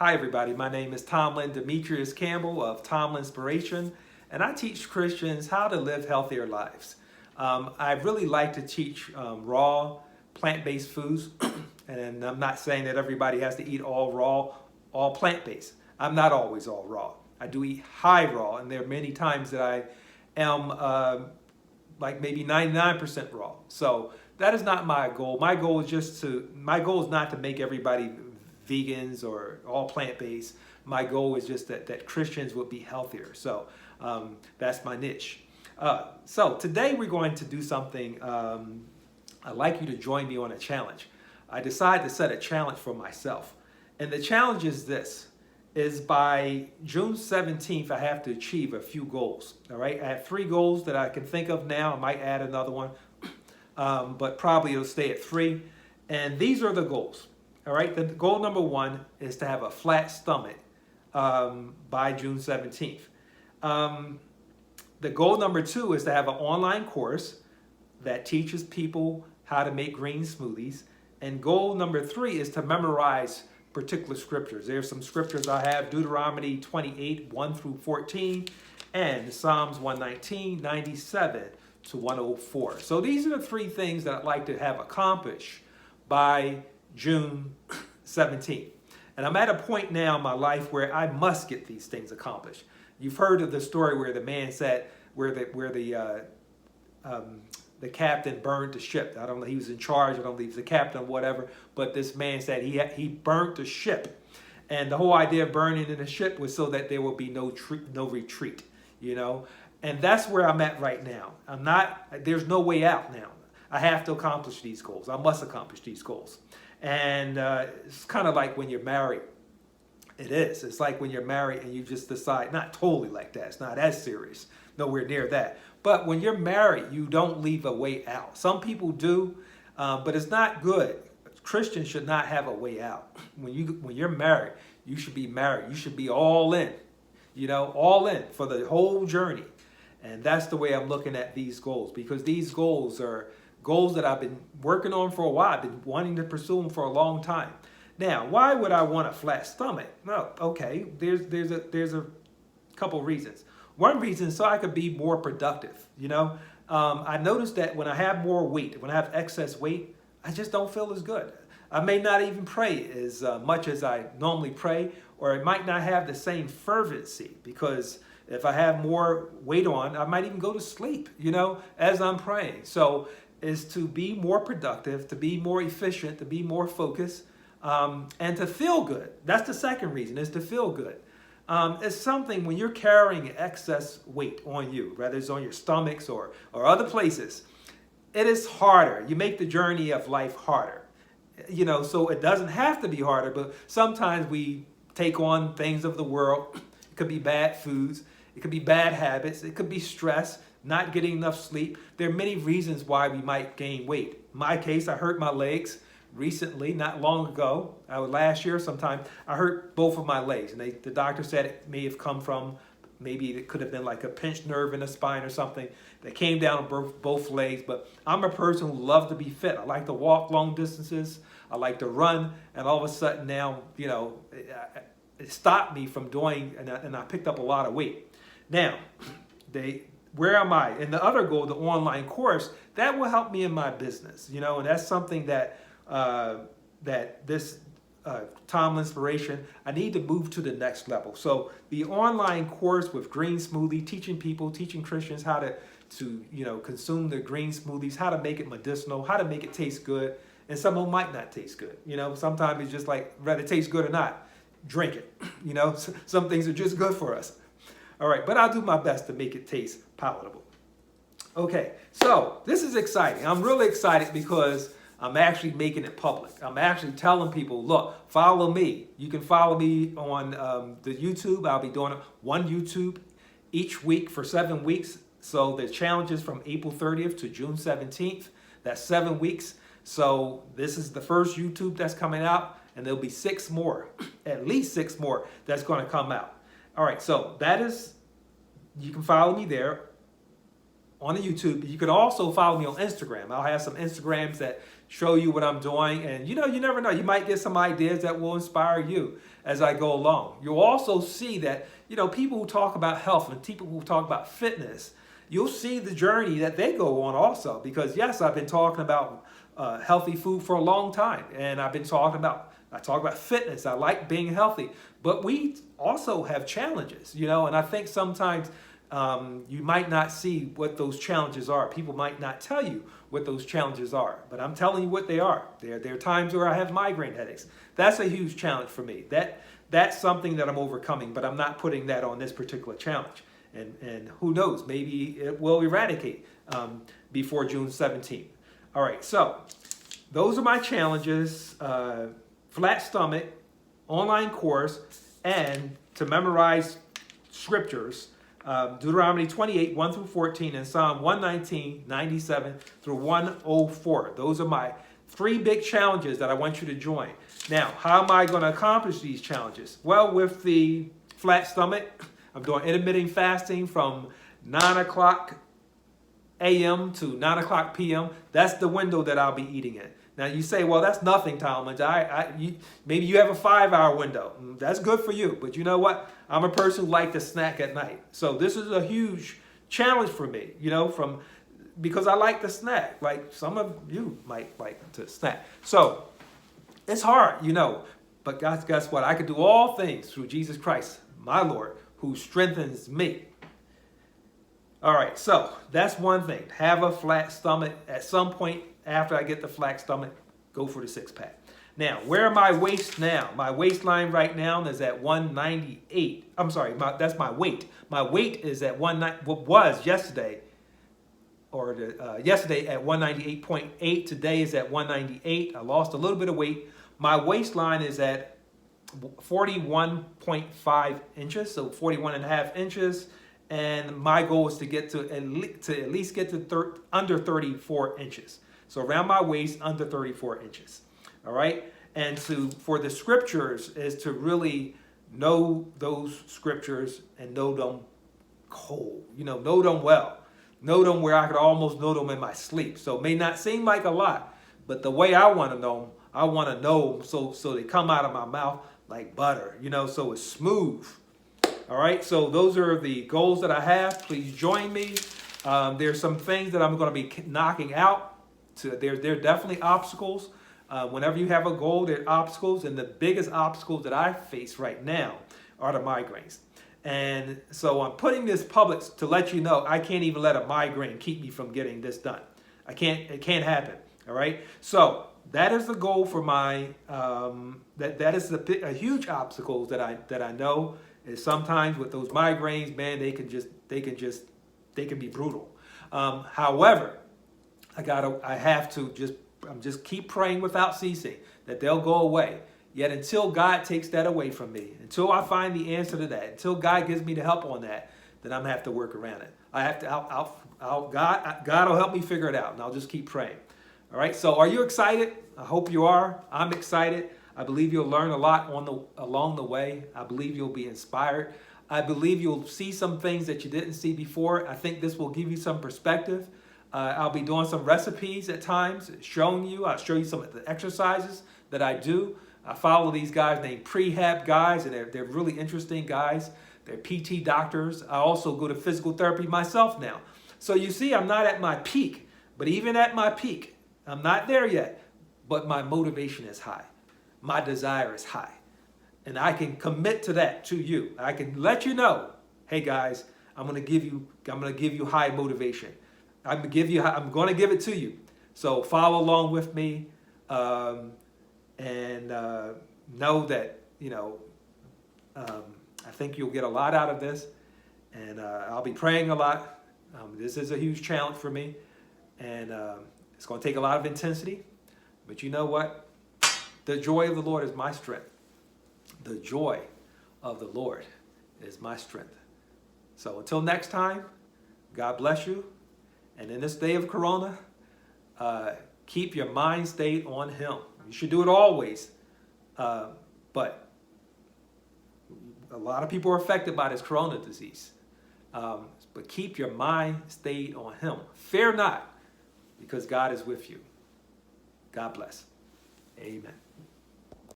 Hi everybody, my name is Tomlin Demetrius Campbell of Tomlin Inspiration, and I teach Christians how to live healthier lives. I really like to teach raw, plant-based foods, and I'm not saying that everybody has to eat all raw, all plant-based. I'm not always all raw. I do eat high raw, and there are many times that I am like maybe 99% raw. So that is not my goal. My goal is not to make everybody vegans or all plant-based. My goal is just that Christians would be healthier. So that's my niche. So today we're going to do something. I'd like you to join me on a challenge. I decided to set a challenge for myself. And the challenge is this, is by June 17th, I have to achieve a few goals. All right, I have 3 goals that I can think of now. I might add another one, but probably it'll stay at 3. And these are the goals. All right, the goal number 1 is to have a flat stomach by June 17th. The goal number 2 is to have an online course that teaches people how to make green smoothies. And goal number 3 is to memorize particular scriptures. There's some scriptures I have: Deuteronomy 28, 1 through 14, and Psalms 119, 97 to 104. So these are the 3 things that I'd like to have accomplished by June 17th. And I'm at a point now in my life where I must get these things accomplished. You've heard of the story where the man said, where the captain burned the ship. I don't know, he was in charge, I don't know if he was the captain or whatever, but this man said he burnt the ship. And the whole idea of burning in the ship was so that there will be no retreat, you know? And that's where I'm at right now. There's no way out now. I have to accomplish these goals. I must accomplish these goals. And it's kind of like when you're married. It is. It's like when you're married and you just decide, not totally like that. It's not as serious. Nowhere near that. But when you're married, you don't leave a way out. Some people do, but it's not good. Christians should not have a way out. When you're married, you should be married. You should be all in, you know, all in for the whole journey. And that's the way I'm looking at these goals, because these goals are goals that I've been working on for a while. I've been wanting to pursue them for a long time. Now, why would I want a flat stomach? No, okay, there's a couple reasons. One reason, so I could be more productive. You know, I noticed that when I have more weight, when I have excess weight, I just don't feel as good. I may not even pray as much as I normally pray, or it might not have the same fervency, because if I have more weight on, I might even go to sleep, you know, as I'm praying. So is to be more productive, to be more efficient, to be more focused, and to feel good. That's the second reason, is to feel good. It's something when you're carrying excess weight on you, whether it's on your stomachs or other places, it is harder. You make the journey of life harder. You know, so it doesn't have to be harder, but sometimes we take on things of the world. It could be bad foods. It could be bad habits. It could be stress, not getting enough sleep. There are many reasons why we might gain weight. In my case, I hurt my legs recently, not long ago. Last year sometime, I hurt both of my legs. And the doctor said it may have come from, maybe it could have been like a pinched nerve in the spine or something that came down on both legs. But I'm a person who loves to be fit. I like to walk long distances. I like to run. And all of a sudden now, you know, it stopped me from doing, and I picked up a lot of weight. Now, where am I? And the other goal, the online course, that will help me in my business, you know, and that's something that this Tomlin Inspiration, I need to move to the next level. So the online course with green smoothie, teaching Christians how to you know, consume the green smoothies, how to make it medicinal, how to make it taste good. And some of them might not taste good. You know, sometimes it's just like, whether it tastes good or not, drink it. You know, some things are just good for us. All right, but I'll do my best to make it taste palatable. Okay, so this is exciting. I'm really excited because I'm actually making it public. I'm actually telling people, look, follow me. You can follow me on the YouTube. I'll be doing one YouTube each week for 7 weeks. So the challenge is from April 30th to June 17th. That's 7 weeks. So this is the first YouTube that's coming out, and there'll be 6 more, at least 6 more that's going to come out. All right, so that is, you can follow me there on the YouTube. You can also follow me on Instagram. I'll have some Instagrams that show you what I'm doing. And you never know. You might get some ideas that will inspire you as I go along. You'll also see that, people who talk about health and people who talk about fitness, you'll see the journey that they go on also. Because yes, I've been talking about healthy food for a long time. And I talk about fitness. I like being healthy. But we also have challenges, and I think sometimes you might not see what those challenges are. People might not tell you what those challenges are, but I'm telling you what they are. There are times where I have migraine headaches. That's a huge challenge for me. That's something that I'm overcoming, but I'm not putting that on this particular challenge. And who knows, maybe it will eradicate before June 17th. All right, so those are my challenges. Flat stomach, online course, and to memorize scriptures, Deuteronomy 28, 1 through 14, and Psalm 119, 97 through 104. Those are my 3 big challenges that I want you to join. Now, how am I going to accomplish these challenges? Well, with the flat stomach, I'm doing intermittent fasting from 9 o'clock a.m. to 9 o'clock p.m. That's the window that I'll be eating in. Now you say, well, that's nothing, Talmadge. Maybe you have a 5-hour window. That's good for you. But you know what? I'm a person who likes to snack at night. So this is a huge challenge for me, because I like to snack. Like some of you might like to snack. So it's hard, But guess what? I can do all things through Jesus Christ, my Lord, who strengthens me. All right, so that's one thing. Have a flat stomach. At some point after I get the flat stomach, go for the 6-pack. Now, where am my waist now? My waistline right now is at 198. I'm sorry, that's my weight. My weight is at was yesterday, yesterday at 198.8. Today is at 198. I lost a little bit of weight. My waistline is at 41.5 inches, so 41 and a half inches. And my goal is to get to at least get to under 34 inches. So around my waist, under 34 inches. All right? And for the scriptures is to really know those scriptures and know them cold. Know them well. Know them where I could almost know them in my sleep. So it may not seem like a lot, but the way I want to know them, I want to know them so they come out of my mouth like butter, so it's smooth. All right, so those are the goals that I have. Please join me. There's some things that I'm going to be knocking out. There are definitely obstacles. Whenever you have a goal, there are obstacles. And the biggest obstacles that I face right now are the migraines. And so I'm putting this public to let you know I can't even let a migraine keep me from getting this done. It can't happen. All right, so that is the goal for my, that is a huge obstacle that I know. Is sometimes with those migraines, man, they can be brutal. However, I have to just keep praying without ceasing that they'll go away. Yet until God takes that away from me, until I find the answer to that, until God gives me the help on that, then I'm gonna have to work around it. God will help me figure it out, and I'll just keep praying. All right. So, are you excited? I hope you are. I'm excited. I believe you'll learn a lot along the way. I believe you'll be inspired. I believe you'll see some things that you didn't see before. I think this will give you some perspective. I'll be doing some recipes at times, I'll show you some of the exercises that I do. I follow these guys named Prehab guys, and they're really interesting guys. They're PT doctors. I also go to physical therapy myself now. So you see, I'm not at my peak, but even at my peak, I'm not there yet, but my motivation is high. My desire is high. And I can commit to that to you. I can let you know, hey guys, I'm gonna give you high motivation. I'm gonna give it to you. So follow along with me, and know that I think you'll get a lot out of this, and I'll be praying a lot. This is a huge challenge for me, and it's gonna take a lot of intensity. But you know what? The joy of the Lord is my strength. The joy of the Lord is my strength. So until next time, God bless you. And in this day of Corona, keep your mind stayed on Him. You should do it always. But a lot of people are affected by this Corona disease. But keep your mind stayed on him. Fear not, because God is with you. God bless. Amen.